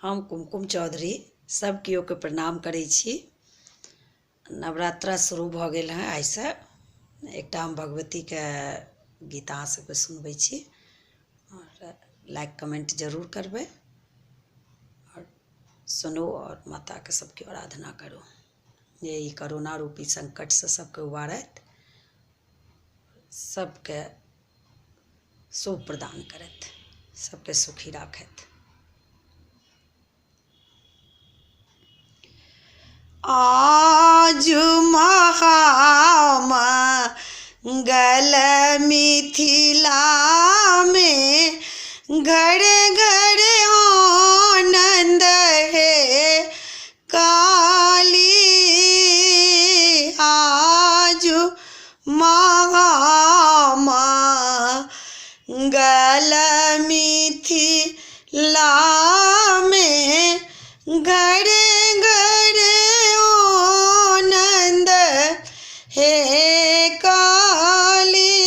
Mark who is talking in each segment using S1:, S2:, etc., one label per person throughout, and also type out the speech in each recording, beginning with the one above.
S1: हम कुमकुम चौधरी सब केओ के प्रणाम करै छी। नवरात्रा शुरू भऽ गेल है। आइसँ एकटा हम भगवती के गीत अहाँ सबके सुनबै छी और लाइक कमेंट जरूर करबै और सुनो और माता के सबके आराधना करो। ये ई कोरोना रूपी संकट से सबके उबारैत, सबके शुभ प्रदान करैत, सबके सुखी राखैत। आज महामंगल मिथिला में घरे घरे आनंद है काली। आज महामंगल मिथिला में घरे हे काली।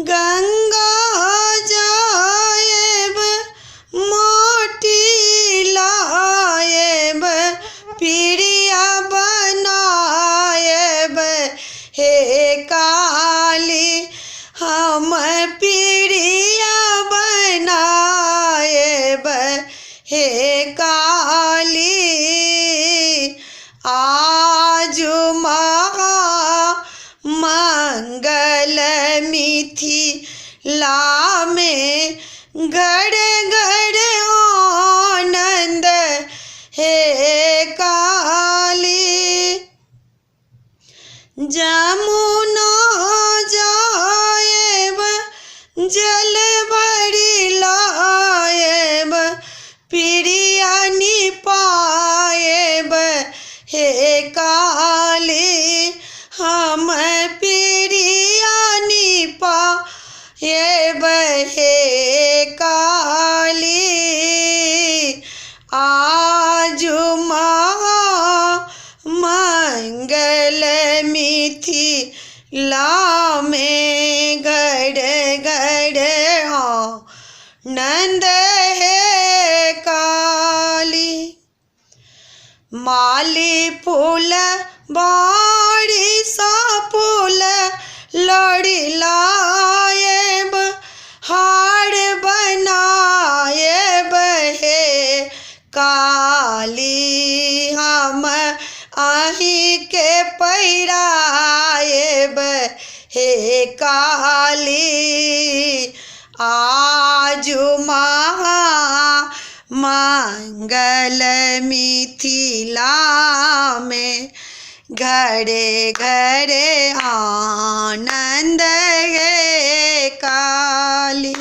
S1: गंगा जाएब माटी लाएब पीड़िया बनाएब हे काली। हम पीड़िया बनाएब हे काली। आज मंगल मिथिला में घरे घरे आनंद हे काली। जमुना जाएब जल भरी लाएब पीड़िया निपाएब हे काली। हम पीड़िया निपाएब हे काली। आज महामंगल मिथिला में घरे घरे आनंद है काली। माली फूल बाड़ी सा फूल लड़ी लाएब हार बनाएब हे काली। हम आही के पैराएब हे काली। आज महामंगल मिथिला में घरे घरे आनंद है काली।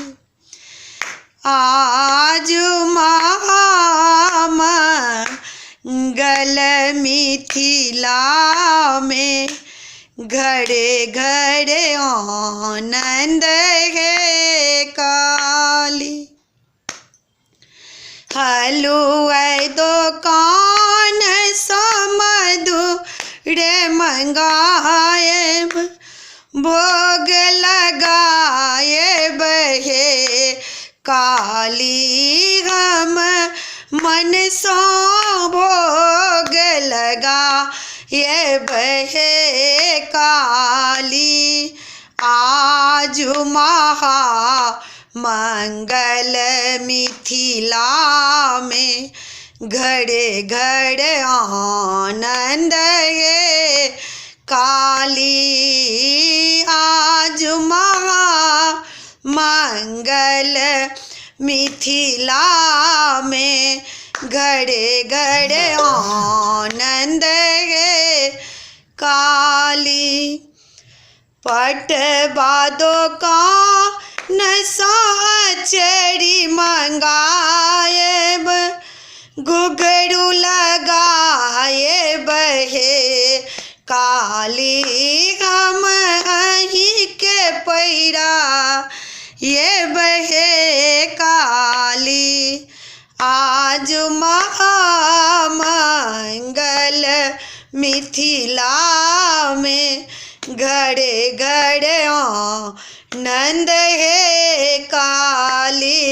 S1: आज महामंगल मिथिला में घरे घरे आनंद है काली। हलुआ दुकान सा मधुरे मंगाएब भोग लगाएब हे काली। हम मन सा भोग लगाएब हे काली। आज महामंगल मिथिला में घरे घरे आनंद है काली। आज महामंगल मिथिला में घरे घरे आनंद है काली। पटवा दुकान सा चरी मंगाएब घुघरू लगाएब हे काली। हम अही के पैराएब हे काली। आज महामंगल मिथिला में घरे घरे आनंद है काली।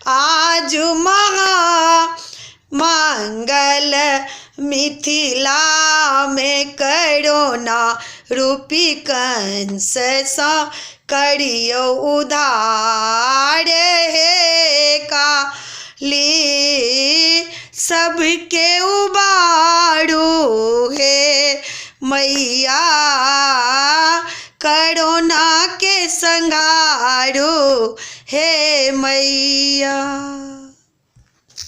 S1: आज महा मिथिला में करोना रूपी कंस सा करियो उधार हे काली, सबके उबारू हे मैया, करोना के संहारो हे मैया।